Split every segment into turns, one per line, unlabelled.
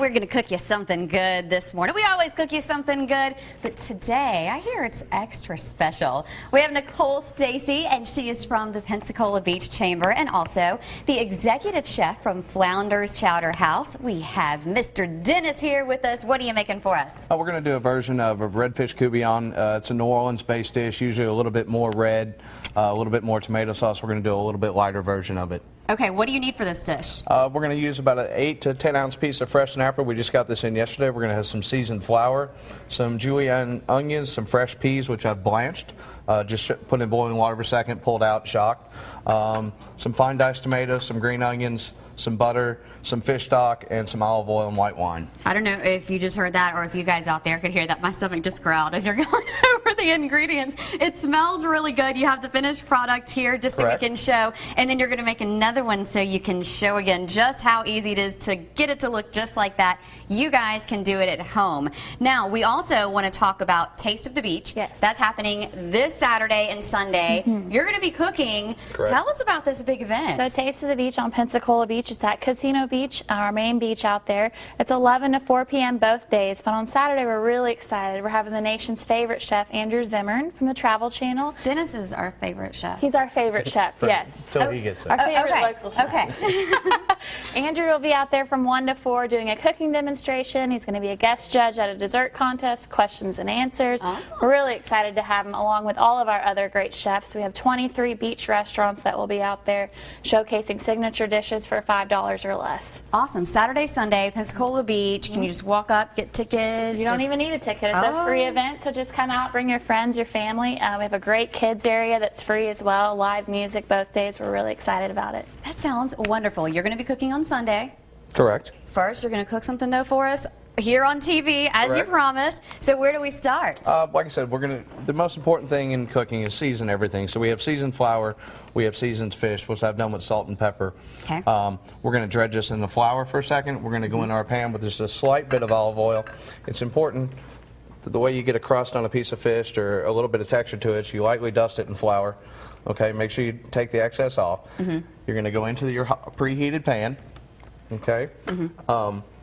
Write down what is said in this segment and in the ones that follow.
we're going to cook you something good this morning. We always cook you something good, but today I hear it's extra special. We have Nicole Stacy, and she is from the Pensacola Beach Chamber, and also the executive chef from Flounder's Chowder House. We have Mr. Dennis here with us. What are you making for us?
We're going to do a version of a redfish Coubion. It's a New Orleans-based dish, usually a little bit more red, a little bit more tomato sauce. We're going to do a little bit lighter version of it.
Okay, what do you need for this dish?
We're going to use about an 8 to 10 ounce piece of fresh snapper. We just got this in yesterday. We're going to have some seasoned flour, some julienne onions, some fresh peas, which I've blanched. Just put in boiling water for a second, pulled out, shocked. Some fine diced tomatoes, some green onions, some butter, some fish stock, and some olive oil and white wine.
I don't know if you just heard that or if you guys out there could hear that. My stomach just growled as you're going over the ingredients. It smells really good. You have the finished product here just so we can show, and then you're going to make another one so you can show again just how easy it is to get it to look just like that. You guys can do it at home. Now, we also want to talk about Taste of the Beach.
Yes.
That's happening this Saturday and Sunday. You're going to be cooking. Tell us about this big event.
So Taste of the Beach on Pensacola Beach. It's at Casino Beach, our main beach out there. It's 11 to 4 p.m. both days. But on Saturday, we're really excited. We're having the nation's favorite chef, Andrew Zimmern from the Travel Channel.
Dennis is our favorite chef.
He's our favorite chef, yes.
Until he gets there.
Our favorite local chef. Okay. Andrew will be out there from 1 to 4 doing a cooking demonstration. He's going to be a guest judge at a dessert contest, questions and answers. We're really excited to have him along with all of our other great chefs. We have 23 beach restaurants that will be out there showcasing signature dishes for $5 or less.
Awesome. Saturday, Sunday, Pensacola Beach. Can you just walk up, get tickets?
You don't even need a ticket. It's a free event, so just come out, bring your friends, your family. We have a great kids area that's free as well. Live music both days. We're really excited about it.
That sounds wonderful. You're going to be cooking on Sunday.
Correct.
First, you're going to cook something, though, for us here on TV, as you promised. So where do we start?
Like I said, the most important thing in cooking is season everything. So we have seasoned flour, we have seasoned fish, which I've done with salt and pepper.
Okay.
We're going to dredge this in the flour for a second. We're going to go in our pan with just a slight bit of olive oil. It's important that the way you get a crust on a piece of fish or a little bit of texture to it, you lightly dust it in flour. Okay, make sure you take the excess off. You're going to go into your preheated pan. Okay.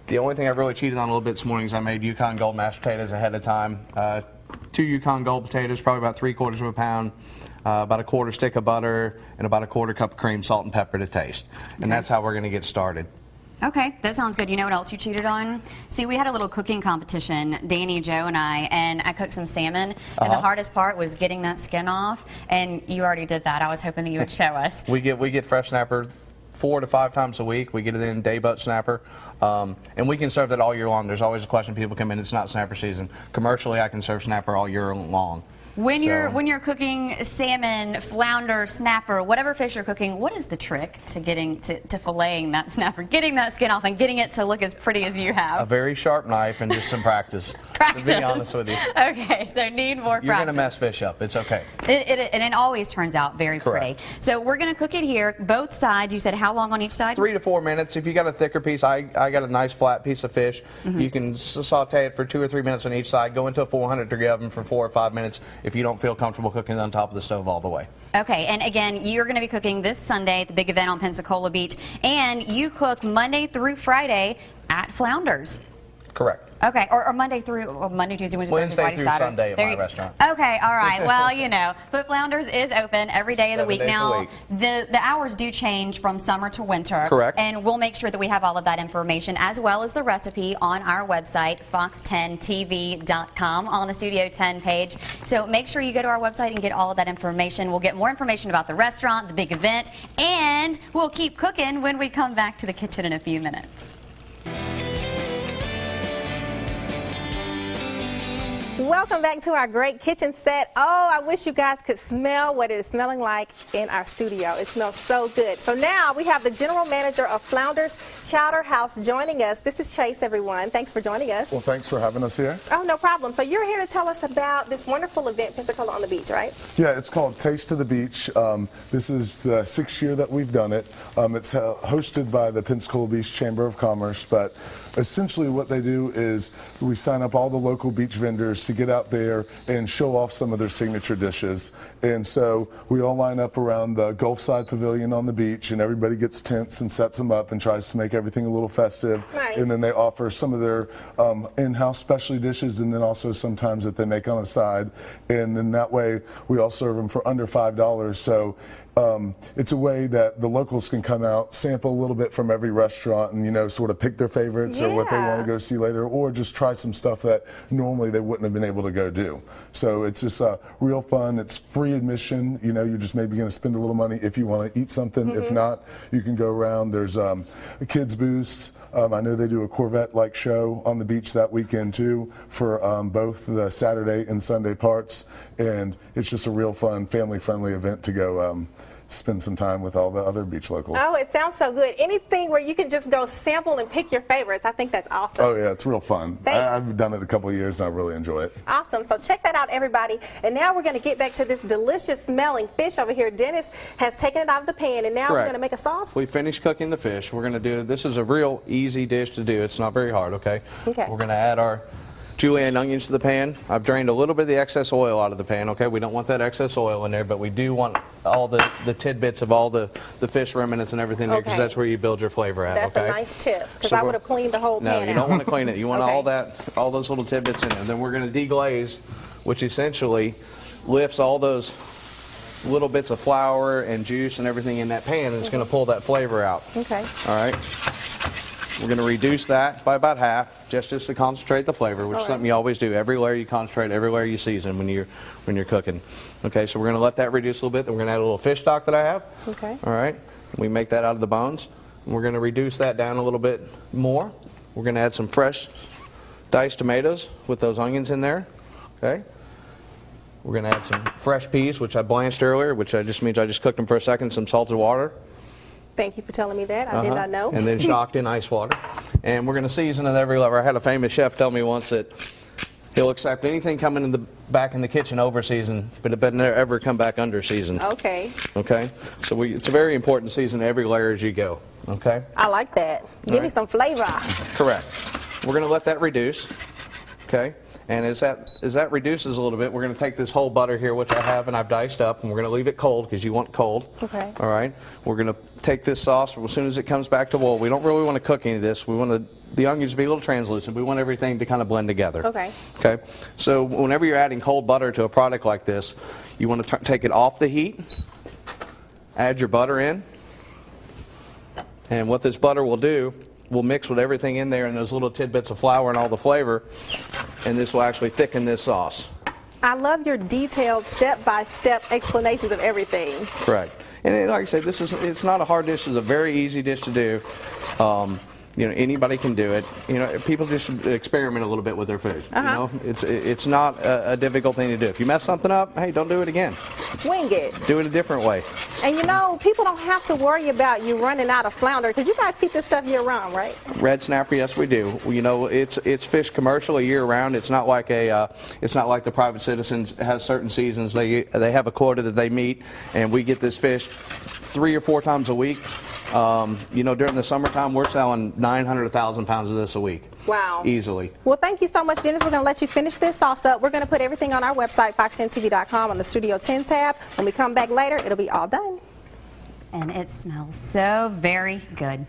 The only thing I really cheated on a little bit this morning is I made Yukon Gold mashed potatoes ahead of time. 2 Yukon Gold potatoes, probably about 3/4 of a pound, about a 1/4 stick of butter, and about a 1/4 cup of cream, salt and pepper to taste. And that's how we're going to get started.
Okay, that sounds good. You know what else you cheated on? See, we had a little cooking competition, Danny, Joe, and I cooked some salmon, and the hardest part was getting that skin off, and you already did that. I was hoping that you would show us.
We get fresh snapper 4 to 5 times a week. We get it in day butt snapper, and we can serve that all year long. There's always a question, people come in, it's not snapper season. Commercially, I can serve snapper all year long.
When you're cooking salmon, flounder, snapper, whatever fish you're cooking, what is the trick to getting to filleting that snapper, getting that skin off and getting it to look as pretty as you have?
A very sharp knife and just some practice.
Practice.
To be honest with you.
Okay, so need more practice.
You're going to mess fish up. It's okay.
And it always turns out very pretty. So we're going to cook it here, both sides. You said how long on each side?
3 to 4 minutes. If you got a thicker piece, I got a nice flat piece of fish. You can saute it for 2 or 3 minutes on each side. Go into a 400-degree oven for 4 or 5 minutes if you don't feel comfortable cooking on top of the stove all the way.
Okay, and again, you're going to be cooking this Sunday at the big event on Pensacola Beach, and you cook Monday through Friday at Flounder's.
Correct.
Okay, or Monday, Tuesday, Wednesday, Friday,
through
Saturday.
Sunday at my restaurant.
Okay, all right. Well, you know, but Flounder's is open every day of the week. Now, the hours do change from summer to winter.
Correct.
And we'll make sure that we have all of that information as well as the recipe on our website, fox10tv.com, on the Studio 10 page. So make sure you go to our website and get all of that information. We'll get more information about the restaurant, the big event, and we'll keep cooking when we come back to the kitchen in a few minutes.
Welcome back to our great kitchen set. Oh, I wish you guys could smell what it is smelling like in our studio. It smells so good. So now we have the general manager of Flounder's Chowder House joining us. This is Chase, everyone. Thanks for joining us.
Well, thanks for having us here.
Oh, no problem. So you're here to tell us about this wonderful event, Pensacola on the Beach, right?
Yeah, it's called Taste of the Beach. This is the 6th year that we've done it. It's hosted by the Pensacola Beach Chamber of Commerce, but essentially what they do is we sign up all the local beach vendors to get out there and show off some of their signature dishes. And so we all line up around the Gulfside Pavilion on the beach, and everybody gets tents and sets them up and tries to make everything a little festive.
Nice.
And then they offer some of their in-house specialty dishes, and then also sometimes that they make on the side. And then that way we all serve them for under $5. So it's a way that the locals can come out, sample a little bit from every restaurant, and sort of pick their favorites or what they want to go see later, or just try some stuff that normally they wouldn't have been able to go do. So it's just real fun. It's free admission. You're just maybe going to spend a little money if you want to eat something. If not, you can go around. There's a kids booths. I know they do a Corvette-like show on the beach that weekend too for both the Saturday and Sunday parts, and it's just a real fun, family-friendly event to go spend some time with all the other beach locals.
Oh, it sounds so good. Anything where you can just go sample and pick your favorites, I think that's awesome.
Oh yeah, it's real fun. I've done it a couple of years and I really enjoy it.
Awesome. So check that out, everybody. And now we're going to get back to this delicious smelling fish over here. Dennis has taken it out of the pan, and now we're going to make a sauce.
We finished cooking the fish. We're going to do, this is a real easy dish to do. It's not very hard, okay?
Okay.
We're going to add our julienne onions to the pan. I've drained a little bit of the excess oil out of the pan, okay? We don't want that excess oil in there, but we do want all the tidbits of all the fish remnants and everything there, because that's where you build your flavor at,
That's
okay?
a nice tip, because
So
I would have cleaned the whole
No,
pan
you
out.
don't want to clean it. You want
Okay.
all those little tidbits in there. Then we're going to deglaze, which essentially lifts all those little bits of flour and juice and everything in that pan, and it's going to pull that flavor out.
Okay.
All right. We're going to reduce that by about half, just to concentrate the flavor, which is something you always do. Every layer you concentrate, every layer you season when you're cooking. Okay, so we're going to let that reduce a little bit. Then we're going to add a little fish stock that I have.
Okay.
All right. We make that out of the bones. And we're going to reduce that down a little bit more. We're going to add some fresh diced tomatoes with those onions in there. Okay. We're going to add some fresh peas, which I blanched earlier, which just means I just cooked them for a second, some salted water.
Thank you for telling me that. I did not know.
And then shocked in ice water. And we're going to season it every level. I had a famous chef tell me once that he'll accept anything coming back in the kitchen over seasoned, but it better never ever come back under seasoned.
Okay.
Okay? So it's very important to season every layer as you go. Okay?
I like that. Give me some flavor.
Correct. We're going to let that reduce. Okay? And as that reduces a little bit, we're going to take this whole butter here, which I have and I've diced up, and we're going to leave it cold because you want cold.
Okay.
All right. We're going to take this sauce as soon as it comes back to boil. We don't really want to cook any of this. We want the onions to be a little translucent. We want everything to kind of blend together.
Okay.
Okay. So whenever you're adding cold butter to a product like this, you want to take it off the heat, add your butter in, and what this butter will do, we'll mix with everything in there and those little tidbits of flour and all the flavor, and this will actually thicken this sauce.
I love your detailed step-by-step explanations of everything.
Correct. And like I said, it's not a hard dish. It's a very easy dish to do. Anybody can do it. People just experiment a little bit with their food. It's not a difficult thing to do. If you mess something up, hey, don't do it again.
Wing it.
Do it a different way.
And people don't have to worry about you running out of flounder, because you guys keep this stuff year-round, right?
Red snapper, yes, we do. It's fished commercially year-round. It's not like the private citizens has certain seasons. They have a quota that they meet, and we get this fish 3 or 4 times a week. During the summertime, we're selling 900 to 1,000 pounds of this a week.
Wow.
Easily.
Well, thank you so much, Dennis. We're going to let you finish this sauce up. We're going to put everything on our website, fox10tv.com, on the Studio 10 tab. When we come back later, it'll be all done.
And it smells so very good.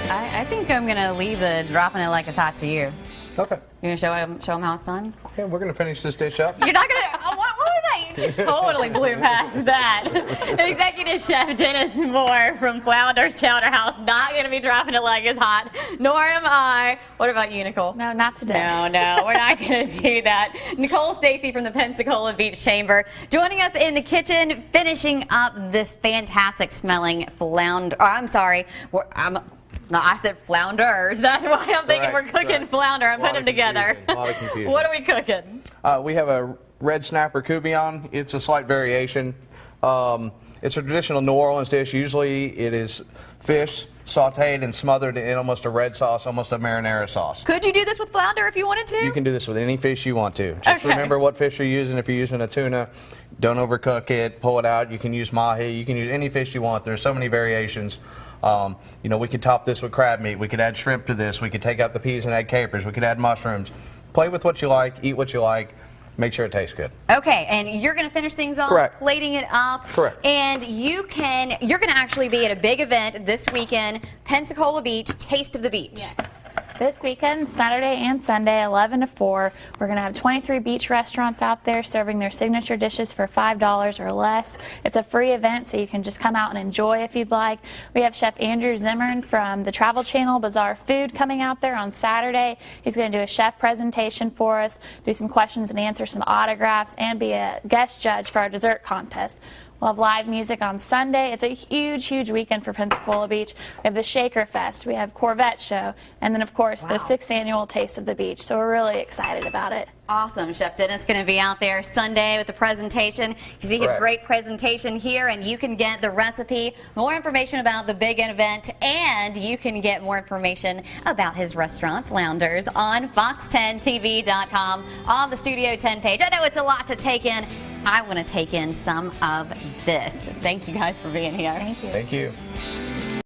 I think I'm going to leave the dropping it like it's hot to you.
Okay.
You're going to show them how it's done?
Okay, we're going to finish this dish up.
You're not going to... What was that? You just totally blew past that. Executive Chef Dennis Moore from Flounder's Chowder House, not going to be dropping it like it's hot, nor am I. What about you, Nicole?
No, not today.
No, we're not going to do that. Nicole Stacy from the Pensacola Beach Chamber joining us in the kitchen, finishing up this fantastic smelling flounder. I said flounders. That's why I'm thinking we're cooking flounder. I'm putting them together.
A lot of confusion.
What are we cooking?
We have a red snapper Coubion. It's a slight variation. It's a traditional New Orleans dish. Usually it is fish sauteed and smothered in almost a red sauce, almost a marinara sauce.
Could you do this with flounder if you wanted to?
You can do this with any fish you want to. Just remember what fish you're using. If you're using a tuna, don't overcook it. Pull it out. You can use mahi. You can use any fish you want. There's so many variations. You know, we could top this with crab meat. We could add shrimp to this. We could take out the peas and add capers. We could add mushrooms. Play with what you like. Eat what you like. Make sure it tastes good.
Okay, and you're going to finish things off,
Correct.
plating it up.
Correct.
And you're going to actually be at a big event this weekend, Pensacola Beach, Taste of the Beach.
Yes. This weekend, Saturday and Sunday, 11 to 4, we're going to have 23 beach restaurants out there serving their signature dishes for $5 or less. It's a free event, so you can just come out and enjoy if you'd like. We have Chef Andrew Zimmern from the Travel Channel Bizarre Food coming out there on Saturday. He's going to do a chef presentation for us, do some questions and answers, some autographs, and be a guest judge for our dessert contest. We'll have live music on Sunday. It's a huge, huge weekend for Pensacola Beach. We have the Shaker Fest, we have Corvette Show, and then, of course, the 6th annual Taste of the Beach. So we're really excited about it.
Awesome. Chef Dennis going to be out there Sunday with the presentation. You see his great presentation here, and you can get the recipe, more information about the big event, and you can get more information about his restaurant, Flounders, on fox10tv.com on the Studio 10 page. I know it's a lot to take in. I want to take in some of this. Thank you guys for being here.
Thank you.
Thank you.